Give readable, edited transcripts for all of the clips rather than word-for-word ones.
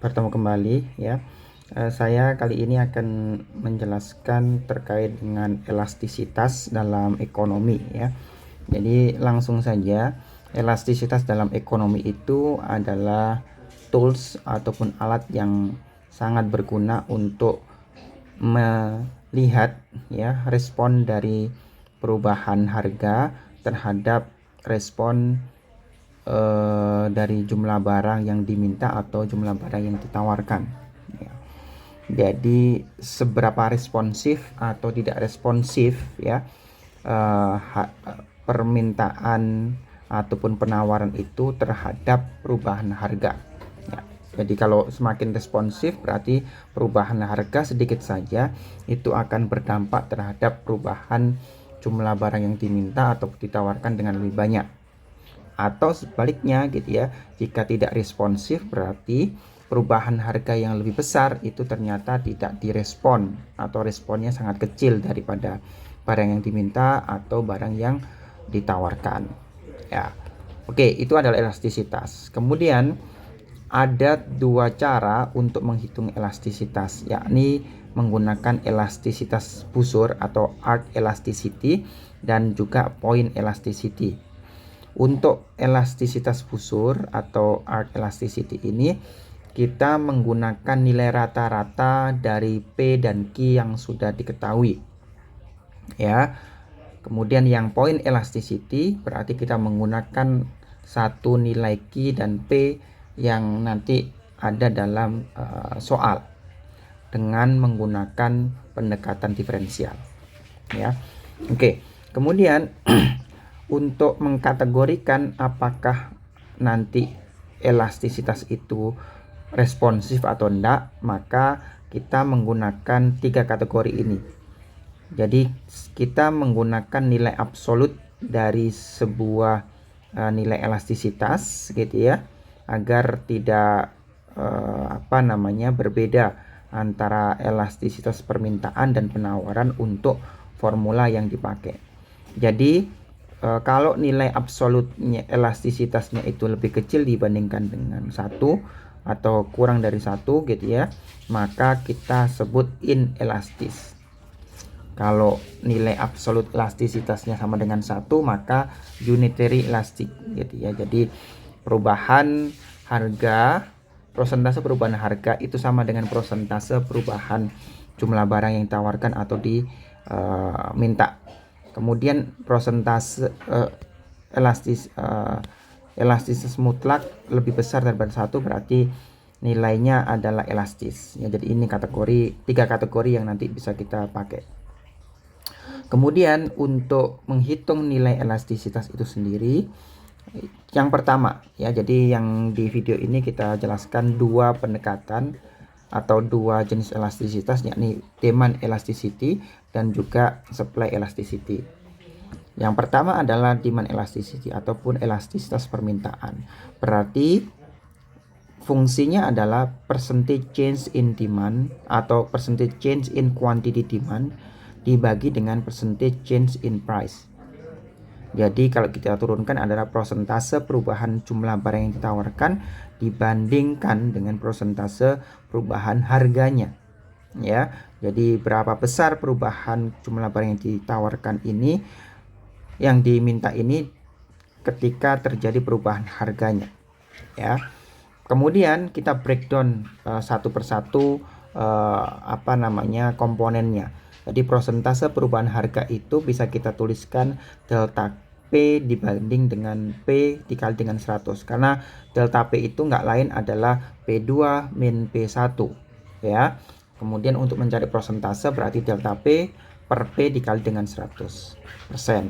Bertemu kembali ya. Saya kali ini akan menjelaskan terkait dengan elastisitas dalam ekonomi ya. Jadi langsung saja, elastisitas dalam ekonomi itu adalah tools ataupun alat yang sangat berguna untuk melihat ya respon dari perubahan harga terhadap respon dari jumlah barang yang diminta atau jumlah barang yang ditawarkan ya. Jadi seberapa responsif atau tidak responsif ya permintaan ataupun penawaran itu terhadap perubahan harga ya. Jadi kalau semakin responsif berarti perubahan harga sedikit saja itu akan berdampak terhadap perubahan jumlah barang yang diminta atau ditawarkan dengan lebih banyak. Atau sebaliknya gitu ya, jika tidak responsif berarti perubahan harga yang lebih besar itu ternyata tidak direspon atau responnya sangat kecil daripada barang yang diminta atau barang yang ditawarkan ya. Oke, itu adalah elastisitas. Kemudian ada dua cara untuk menghitung elastisitas, yakni menggunakan elastisitas busur atau arc elasticity dan juga point elasticity. Untuk elastisitas busur atau arc elasticity ini kita menggunakan nilai rata-rata dari P dan Q yang sudah diketahui ya. Kemudian yang point elasticity berarti kita menggunakan satu nilai Q dan P yang nanti ada dalam soal dengan menggunakan pendekatan diferensial ya. Oke, kemudian untuk mengkategorikan apakah nanti elastisitas itu responsif atau enggak, maka kita menggunakan tiga kategori ini. Jadi kita menggunakan nilai absolut dari sebuah nilai elastisitas gitu ya, agar tidak berbeda antara elastisitas permintaan dan penawaran untuk formula yang dipakai. Jadi kalau nilai absolutnya elastisitasnya itu lebih kecil dibandingkan dengan 1 atau kurang dari 1 gitu ya, maka kita sebut inelastis. Kalau nilai absolut elastisitasnya sama dengan 1 maka unitary elastic gitu ya. Jadi perubahan harga, persentase perubahan harga itu sama dengan persentase perubahan jumlah barang yang ditawarkan atau diminta. Kemudian persentase elastisitas mutlak lebih besar daripada 1 berarti nilainya adalah elastis ya. Jadi ini tiga kategori yang nanti bisa kita pakai. Kemudian untuk menghitung nilai elastisitas itu sendiri, yang pertama ya, jadi yang di video ini kita jelaskan dua pendekatan atau dua jenis elastisitas, yakni demand elasticity dan juga supply elasticity. Yang pertama adalah demand elasticity ataupun elastisitas permintaan. Berarti fungsinya adalah percentage change in demand atau percentage change in quantity demand dibagi dengan percentage change in price. Jadi kalau kita turunkan adalah persentase perubahan jumlah barang yang ditawarkan dibandingkan dengan persentase perubahan harganya ya. Jadi berapa besar perubahan jumlah barang yang ditawarkan ini, yang diminta ini ketika terjadi perubahan harganya ya. Kemudian kita breakdown satu persatu komponennya. Jadi persentase perubahan harga itu bisa kita tuliskan delta P dibanding dengan P dikali dengan 100, karena delta P itu nggak lain adalah P2 min P1 ya. Kemudian untuk mencari persentase berarti delta P per P dikali dengan 100%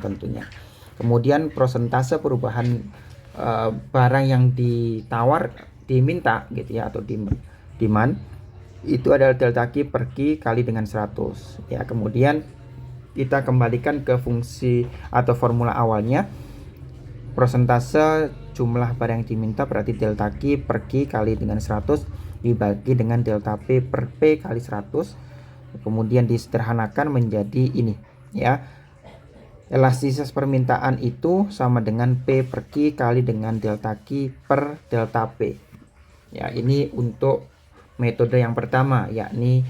tentunya. Kemudian persentase perubahan barang yang diminta gitu ya, atau demand itu adalah delta Q per Q kali dengan 100 ya. Kemudian kita kembalikan ke fungsi atau formula awalnya, persentase jumlah barang yang diminta berarti delta Q per Q kali dengan 100 dibagi dengan delta P per P kali 100, kemudian disederhanakan menjadi ini ya. Elastisitas permintaan itu sama dengan P per Q kali dengan delta Q per delta P ya. Ini untuk metode yang pertama, yakni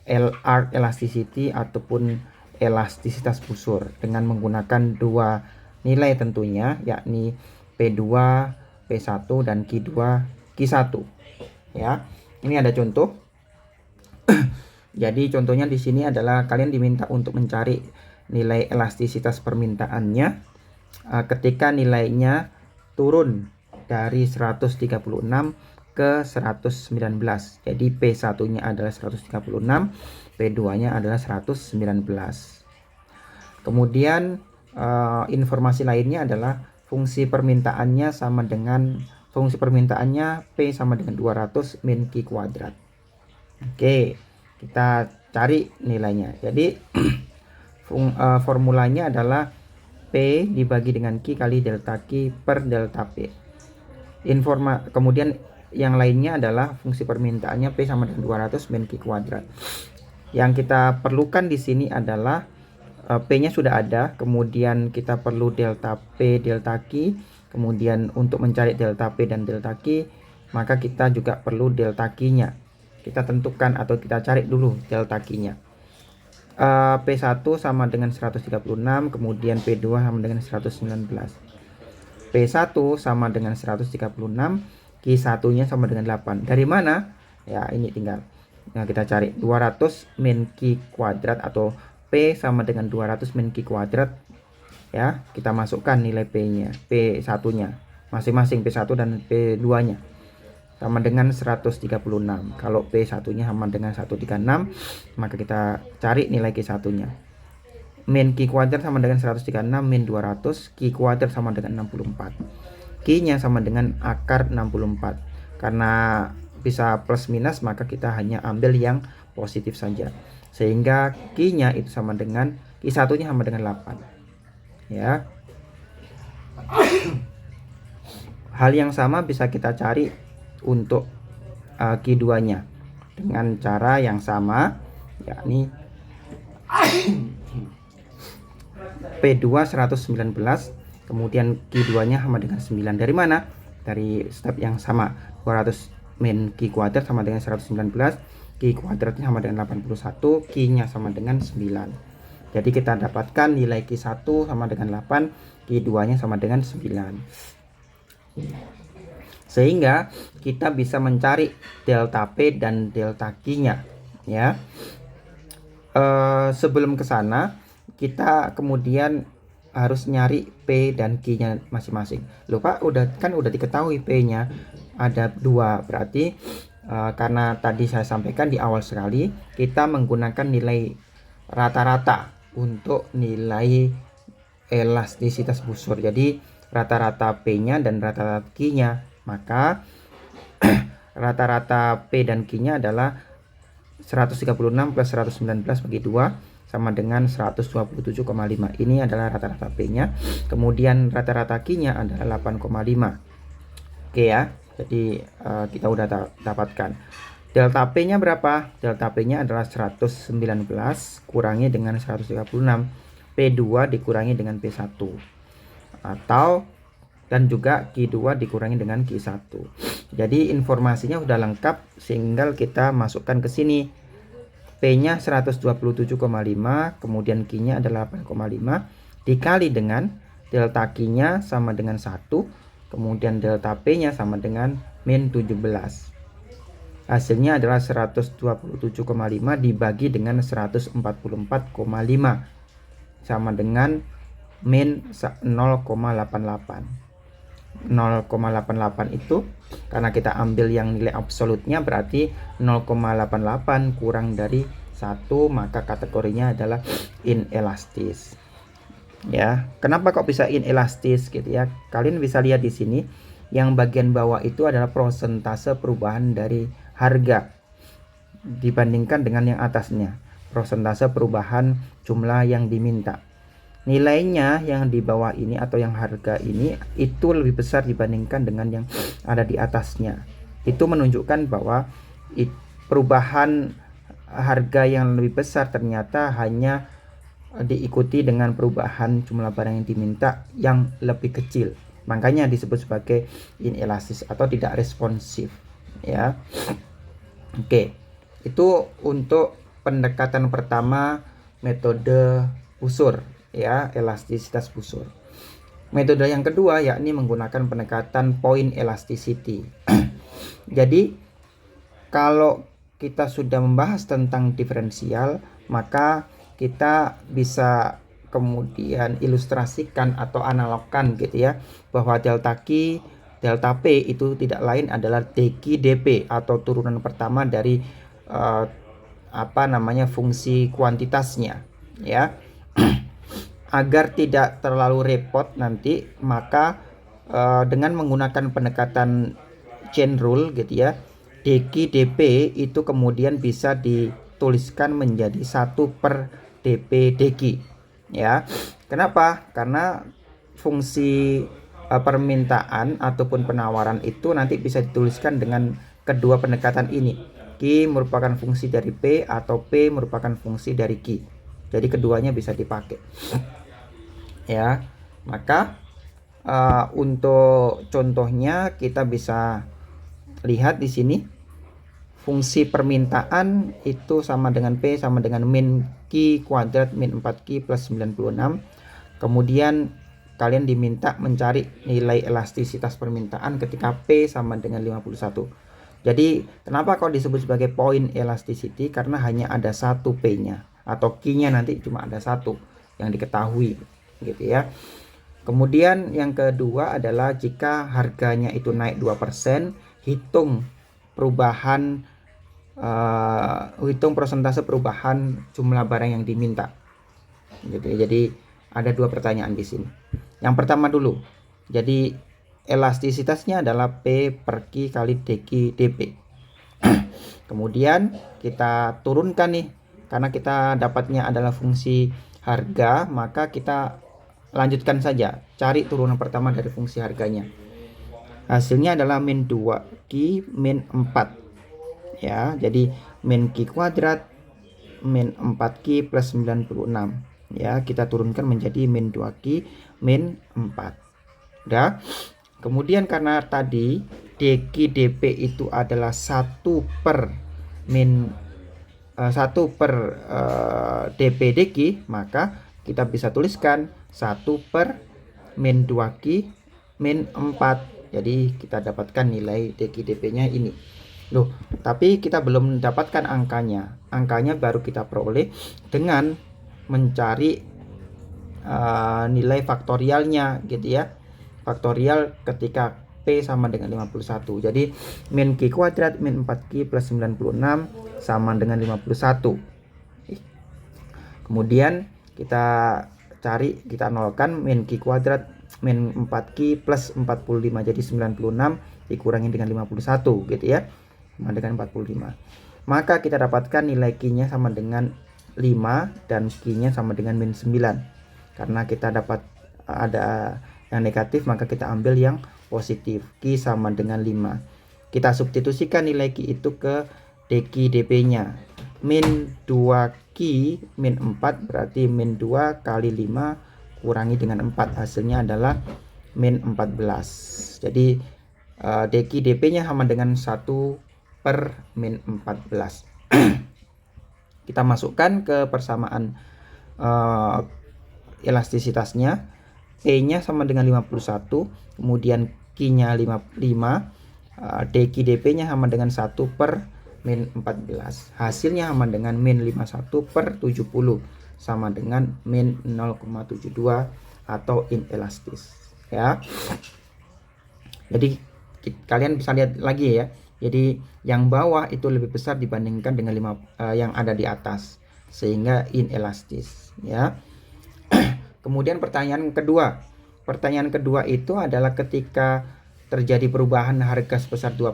LR elasticity ataupun elastisitas busur dengan menggunakan dua nilai tentunya, yakni P2, P1 dan Q2, Q1 ya. Ini ada contoh. Jadi contohnya di sini adalah kalian diminta untuk mencari nilai elastisitas permintaannya ketika nilainya turun dari 136 ke 119. Jadi P1-nya adalah 136, P2-nya adalah 119. Kemudian informasi lainnya adalah fungsi permintaannya P sama dengan 200 min Q kuadrat. Oke, kita cari nilainya. Jadi formulanya adalah P dibagi dengan Q kali delta Q per delta P. Kemudian yang lainnya adalah fungsi permintaannya P sama dengan 200 min Q kuadrat. Yang kita perlukan di sini adalah P-nya sudah ada, kemudian kita perlu delta P, delta Q, kemudian untuk mencari delta P dan delta Q, maka kita juga perlu delta Q-nya. Kita tentukan atau kita cari dulu delta Q-nya. P1 sama dengan 136, kemudian P2 sama dengan 119. P1 sama dengan 136, Q1-nya sama dengan 8. Dari mana? Ya, ini tinggal kita cari 200 min Q kuadrat atau P sama dengan 200 min Q kuadrat. Ya, kita masukkan nilai P-nya, P1-nya masing-masing, P1 dan P2-nya sama dengan 136. Kalau P1-nya sama dengan 136, maka kita cari nilai Q1-nya. Min Q kuadrat sama dengan 136 min 200, Q kuadrat sama dengan 64. Q-nya sama dengan akar 64. Karena bisa plus minus, maka kita hanya ambil yang positif saja. Sehingga Q-nya itu sama dengan Q1-nya sama dengan 8. Ya. Hal yang sama bisa kita cari untuk Q2-nya dengan cara yang sama, yakni P2 119, kemudian Q2-nya sama dengan 9. Dari mana? Dari step yang sama. 200 min Q kuadrat sama dengan 119, Q kuadratnya sama dengan 81, Q-nya sama dengan 9. Jadi kita dapatkan nilai Q1 sama dengan 8, Q2-nya sama dengan 9. Sehingga kita bisa mencari delta P dan delta Q-nya ya. Sebelum ke sana, kita kemudian harus nyari P dan Q-nya masing-masing. Lupa udah diketahui P-nya ada 2, berarti karena tadi saya sampaikan di awal sekali, kita menggunakan nilai rata-rata untuk nilai elastisitas busur. Jadi rata-rata P-nya dan rata-rata Q-nya, maka rata-rata P dan Q-nya adalah 136 plus 119 bagi 2 sama dengan 127,5. Ini adalah rata-rata P-nya. Kemudian rata-rata Q-nya adalah 8,5. Oke ya. Jadi kita udah dapatkan. Delta P-nya berapa? Delta P-nya adalah 119 kurangi dengan 136. P2 dikurangi dengan P1. Dan juga Q2 dikurangi dengan Q1. Jadi informasinya udah lengkap, tinggal kita masukkan ke sini. P-nya 127,5, kemudian Q-nya adalah 8,5 dikali dengan delta Q-nya sama dengan 1, kemudian delta P-nya sama dengan min 17. Hasilnya adalah 127,5 dibagi dengan 144,5 sama dengan min 0,88. 0,88 itu karena kita ambil yang nilai absolutnya, berarti 0,88 kurang dari 1, maka kategorinya adalah inelastis. Ya, kenapa kok bisa inelastis gitu ya? Kalian bisa lihat di sini yang bagian bawah itu adalah persentase perubahan dari harga dibandingkan dengan yang atasnya, persentase perubahan jumlah yang diminta. Nilainya yang di bawah ini atau yang harga ini itu lebih besar dibandingkan dengan yang ada di atasnya. Itu menunjukkan bahwa perubahan harga yang lebih besar ternyata hanya diikuti dengan perubahan jumlah barang yang diminta yang lebih kecil. Makanya disebut sebagai inelastis atau tidak responsif ya. Oke, itu untuk pendekatan pertama metode busur ya, elastisitas busur. Metode yang kedua yakni menggunakan pendekatan point elasticity. Jadi kalau kita sudah membahas tentang diferensial, maka kita bisa kemudian ilustrasikan atau analogkan gitu ya, bahwa delta Q, delta P itu tidak lain adalah dq dp atau turunan pertama dari fungsi kuantitasnya ya. Agar tidak terlalu repot nanti, maka dengan menggunakan pendekatan chain rule gitu ya, dq dp itu kemudian bisa dituliskan menjadi 1/dp dq ya. Kenapa? Karena fungsi permintaan ataupun penawaran itu nanti bisa dituliskan dengan kedua pendekatan ini. Q merupakan fungsi dari P atau P merupakan fungsi dari Q. Jadi keduanya bisa dipakai ya. Maka untuk contohnya kita bisa lihat di sini, fungsi permintaan itu sama dengan P sama dengan min Q kuadrat min 4Q plus 96. Kemudian kalian diminta mencari nilai elastisitas permintaan ketika P sama dengan 51. Jadi kenapa kok disebut sebagai point elasticity? Karena hanya ada satu P-nya, atau Q-nya nanti cuma ada satu yang diketahui gitu ya. Kemudian yang kedua adalah jika harganya itu naik 2%, hitung persentase perubahan jumlah barang yang diminta. Gitu. Jadi ada dua pertanyaan di sini. Yang pertama dulu. Jadi elastisitasnya adalah P per Q kali dq dp. Kemudian kita turunkan nih, karena kita dapatnya adalah fungsi harga, maka kita lanjutkan saja cari turunan pertama dari fungsi harganya. Hasilnya adalah min 2Q min 4 ya. Jadi min Q kuadrat min 4Q plus 96 ya, kita turunkan menjadi min 2Q min 4. Udah. Kemudian karena tadi dq dp itu adalah 1 per dp dq, maka kita bisa tuliskan 1 per min 2Q min 4. Jadi kita dapatkan nilai dq dp nya ini. Loh, tapi kita belum mendapatkan angkanya. Angkanya baru kita peroleh dengan mencari nilai faktorialnya gitu ya. Faktorial ketika P sama dengan 51. Jadi min Q kuadrat min 4Q plus 96 sama dengan 51. Kemudian kita nolkan min Q kuadrat min 4Q plus 45, jadi 96 dikurangi dengan 51 gitu ya, sama dengan 45. Maka kita dapatkan nilai Q-nya sama dengan 5 dan Q-nya sama dengan min 9. Karena kita dapat ada yang negatif, maka kita ambil yang positif. Q sama dengan 5. Kita substitusikan nilai Q itu ke dq dp-nya. Min 2Q min 4 berarti min 2 kali 5 kurangi dengan 4, hasilnya adalah min 14. Jadi dq dp-nya sama dengan 1 per min 14. Kita masukkan ke persamaan elastisitasnya. P-nya sama dengan 51, kemudian Q-nya 5, dq dp-nya sama dengan 1 per min 14. Hasilnya sama dengan min 51 per 70, sama dengan min 0,72 atau inelastis ya. Jadi kalian bisa lihat lagi ya. Jadi yang bawah itu lebih besar dibandingkan dengan yang ada di atas, sehingga inelastis ya. Kemudian pertanyaan kedua. Pertanyaan kedua itu adalah ketika terjadi perubahan harga sebesar 2%,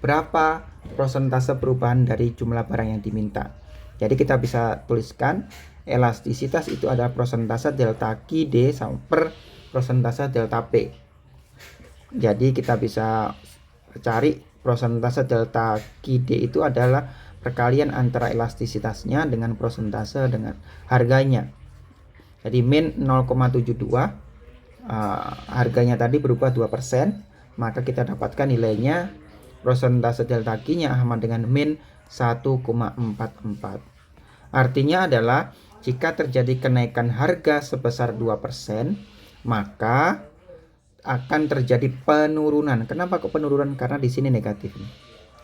berapa persentase perubahan dari jumlah barang yang diminta. Jadi kita bisa tuliskan elastisitas itu adalah persentase delta QD per persentase delta P. Jadi kita bisa cari persentase delta QD itu adalah perkalian antara elastisitasnya dengan persentase dengan harganya. Jadi min 0,72, harganya tadi berubah 2%, maka kita dapatkan nilainya prosentase delta Q-nya sama dengan min 1,44. Artinya adalah jika terjadi kenaikan harga sebesar 2%, maka akan terjadi penurunan. Kenapa kok penurunan? Karena di sini negatif.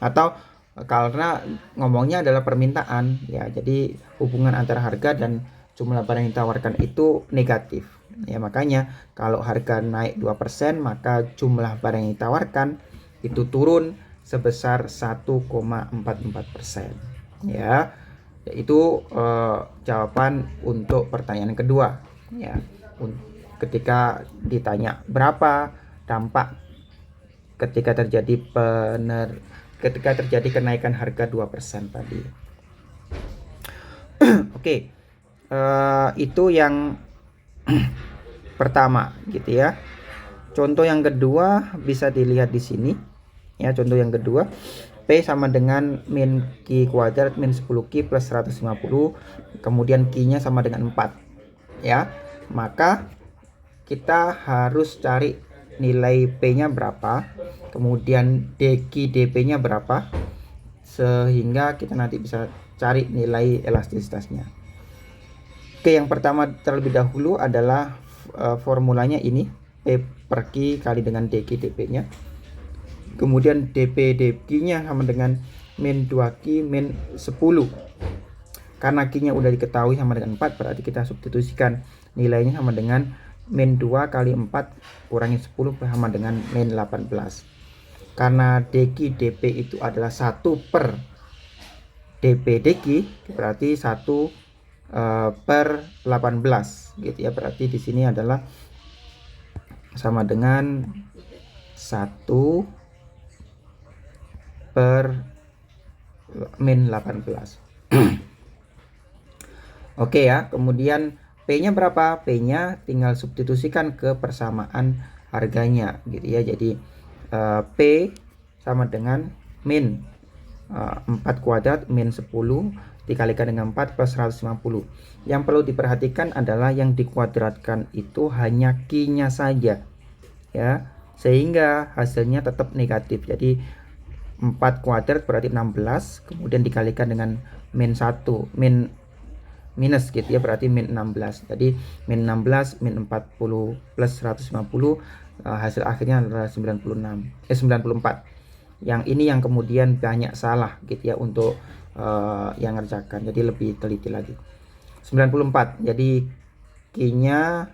Atau karena ngomongnya adalah permintaan, ya. Jadi hubungan antara harga dan jumlah barang yang ditawarkan itu negatif. Ya, makanya kalau harga naik 2%, maka jumlah barang yang ditawarkan itu turun sebesar 1,44%. Ya. Itu jawaban untuk pertanyaan kedua, ya. Ketika ditanya berapa dampak ketika terjadi kenaikan harga 2% tadi. Oke. Itu yang pertama gitu ya. Contoh yang kedua bisa dilihat di sini. Ya, contoh yang kedua, P sama dengan min Q kuadrat min 10Q plus 150, kemudian Q-nya sama dengan 4. Ya, maka kita harus cari nilai P-nya berapa, kemudian DQ DP-nya berapa, sehingga kita nanti bisa cari nilai elastisitasnya. Oke, yang pertama terlebih dahulu adalah formulanya ini, P per Q kali dengan DQ DP-nya. Kemudian DP DQ-nya sama dengan min 2Q min 10. Karena Q-nya udah diketahui sama dengan 4, berarti kita substitusikan nilainya sama dengan min 2 kali 4 kurangi 10 sama dengan min 18. Karena DQ DP itu adalah 1 per DP DQ, berarti 1 per 18 gitu ya. Berarti di sini adalah sama dengan 1 per min 18. Oke ya, kemudian P-nya berapa? P-nya tinggal substitusikan ke persamaan harganya gitu ya. Jadi P sama dengan min 4 kuadrat min 10 dikalikan dengan 4 plus 150. Yang perlu diperhatikan adalah yang dikuadratkan itu hanya Q-nya saja ya, sehingga hasilnya tetap negatif. Jadi 4 kuadrat berarti 16, kemudian dikalikan dengan min 1 minus gitu ya, berarti min 16. Jadi min 16 min 40 plus 150, hasil akhirnya adalah 94. Yang ini yang kemudian banyak salah gitu ya untuk yang ngerjakan, jadi lebih teliti lagi. 94, jadi Q-nya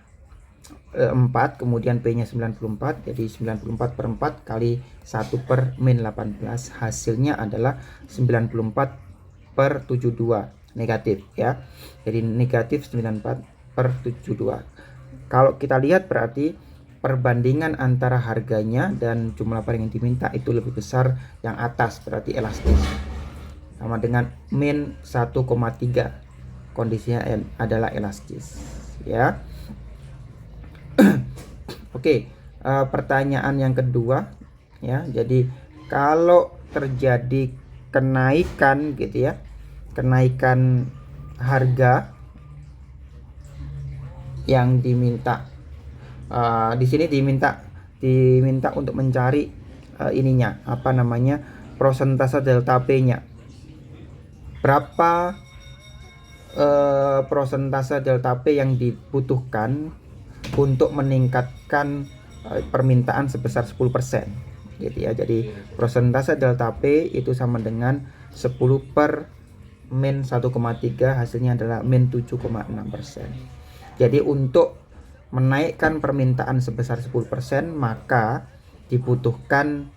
4, kemudian P-nya 94, jadi 94 per 4 kali 1 per min 18, hasilnya adalah 94 per 72, negatif ya. Jadi negatif 94 per 72. Kalau kita lihat berarti perbandingan antara harganya dan jumlah barang yang diminta itu lebih besar yang atas, berarti elastis. Sama dengan min 1,3, kondisinya adalah elastis ya. Oke, pertanyaan yang kedua ya. Jadi kalau terjadi kenaikan gitu ya, kenaikan harga yang diminta, di sini diminta untuk mencari ininya apa namanya, prosentase delta P-nya. Berapa prosentase delta P yang dibutuhkan untuk meningkatkan permintaan sebesar 10% gitu ya. Jadi prosentase delta P itu sama dengan 10 per min 1,3, hasilnya adalah min 7,6%. Jadi untuk menaikkan permintaan sebesar 10%, maka dibutuhkan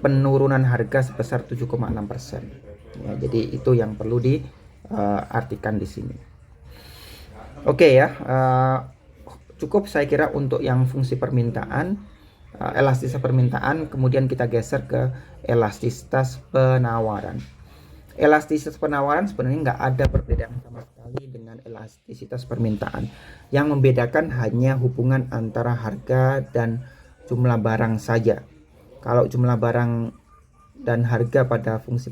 penurunan harga sebesar 7,6%. Ya, jadi itu yang perlu diartikan di sini. Oke ya, cukup saya kira untuk yang fungsi permintaan, elastisitas permintaan. Kemudian kita geser ke elastisitas penawaran. Elastisitas penawaran sebenarnya nggak ada perbedaan sama sekali dengan elastisitas permintaan. Yang membedakan hanya hubungan antara harga dan jumlah barang saja. Kalau jumlah barang dan harga pada fungsi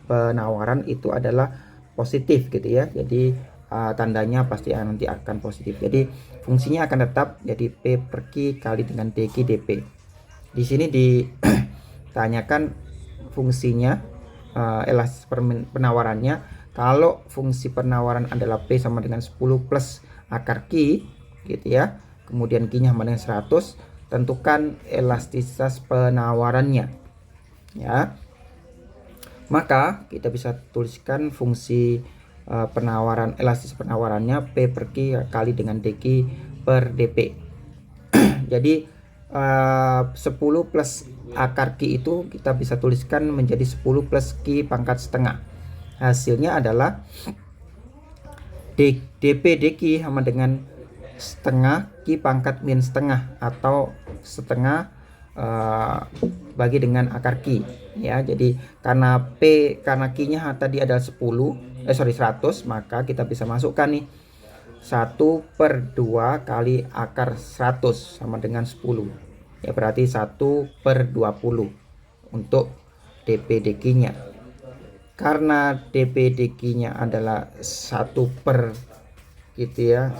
penawaran itu adalah positif gitu ya. Jadi tandanya pasti nanti akan positif. Jadi fungsinya akan tetap, jadi P per Q kali dengan DQ DP. Di sini tanyakan fungsinya, elastis penawarannya. Kalau fungsi penawaran adalah P sama dengan 10 plus akar Q gitu ya, kemudian Q-nya sama dengan 100, tentukan elastisitas penawarannya ya. Maka kita bisa tuliskan fungsi penawaran, elastis penawarannya P per Q kali dengan dQ per dP. Jadi 10 plus akar Q itu kita bisa tuliskan menjadi 10 plus Q pangkat setengah. Hasilnya adalah dP dQ sama dengan setengah Q pangkat min setengah, atau setengah bagi dengan akar Q ya. Jadi karena Q-nya tadi adalah 100, maka kita bisa masukkan nih 1/2 kali akar 100 sama dengan 10 ya, berarti 1/20 untuk dP dQ-nya. Karena dP dQ-nya adalah 1 per gitu ya,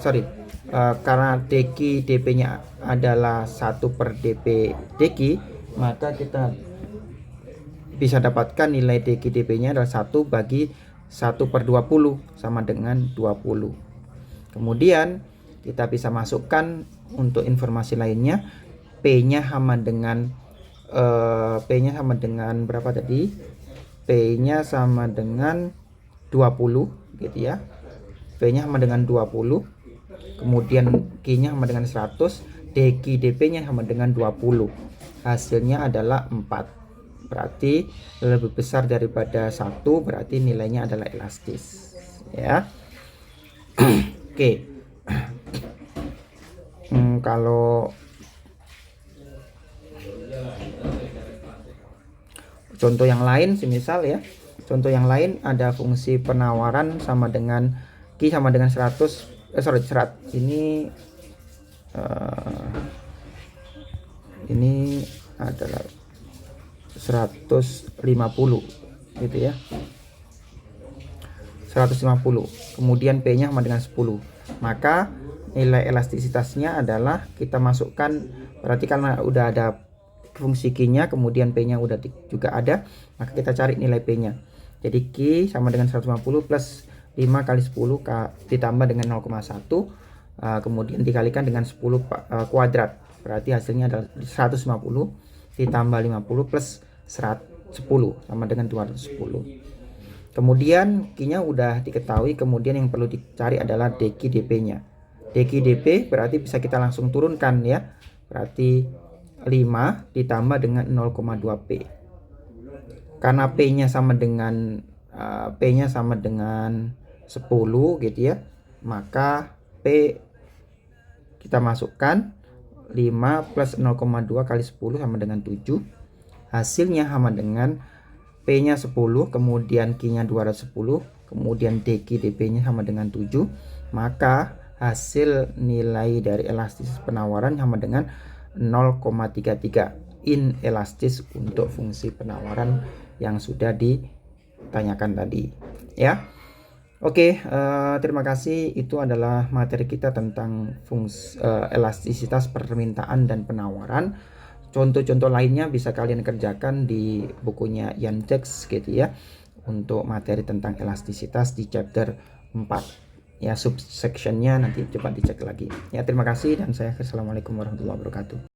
karena dQ dP-nya adalah 1 per dP dQ, maka kita bisa dapatkan nilai dQ dP-nya adalah 1 bagi 1/20 sama dengan 20. Kemudian kita bisa masukkan untuk informasi lainnya, P-nya sama dengan berapa tadi? P-nya sama dengan 20 gitu ya. P-nya sama dengan 20, kemudian Q-nya sama dengan 100, dQ dP-nya sama dengan 20. Hasilnya adalah 4. Berarti lebih besar daripada 1, berarti nilainya adalah elastis ya. Oke. Kalau contoh yang lain, semisal ya, contoh yang lain ada fungsi penawaran sama dengan Q sama dengan 100, ini adalah 150 gitu ya, 150, kemudian P-nya sama dengan 10, maka nilai elastisitasnya adalah kita masukkan, berarti karena udah ada fungsi Q-nya, kemudian P-nya udah juga ada, maka kita cari nilai P-nya. Jadi Q sama dengan 150 plus 5 kali 10 ditambah dengan 0,1, kemudian dikalikan dengan 10 kuadrat, berarti hasilnya adalah 150 ditambah 50 plus 10 sama dengan 210. Kemudian Q-nya udah diketahui, kemudian yang perlu dicari adalah dQ dP-nya. dQ dP berarti bisa kita langsung turunkan ya, berarti 5 ditambah dengan 0,2 P. Karena P-nya sama dengan 10 gitu ya, maka P kita masukkan 5 plus 0,2 kali 10 sama dengan 7. Hasilnya sama dengan P-nya 10, kemudian Q-nya 210, kemudian dQ dP-nya sama dengan 7, maka hasil nilai dari elastis penawaran sama dengan 0,33 inelastis untuk fungsi penawaran yang sudah ditanyakan tadi ya. Oke, terima kasih. Itu adalah materi kita tentang fungsi elastisitas permintaan dan penawaran. Contoh-contoh lainnya bisa kalian kerjakan di bukunya Ian Jacks gitu ya, untuk materi tentang elastisitas di chapter 4 ya, subsectionnya nanti coba dicek lagi ya. Terima kasih dan saya assalamualaikum warahmatullahi wabarakatuh.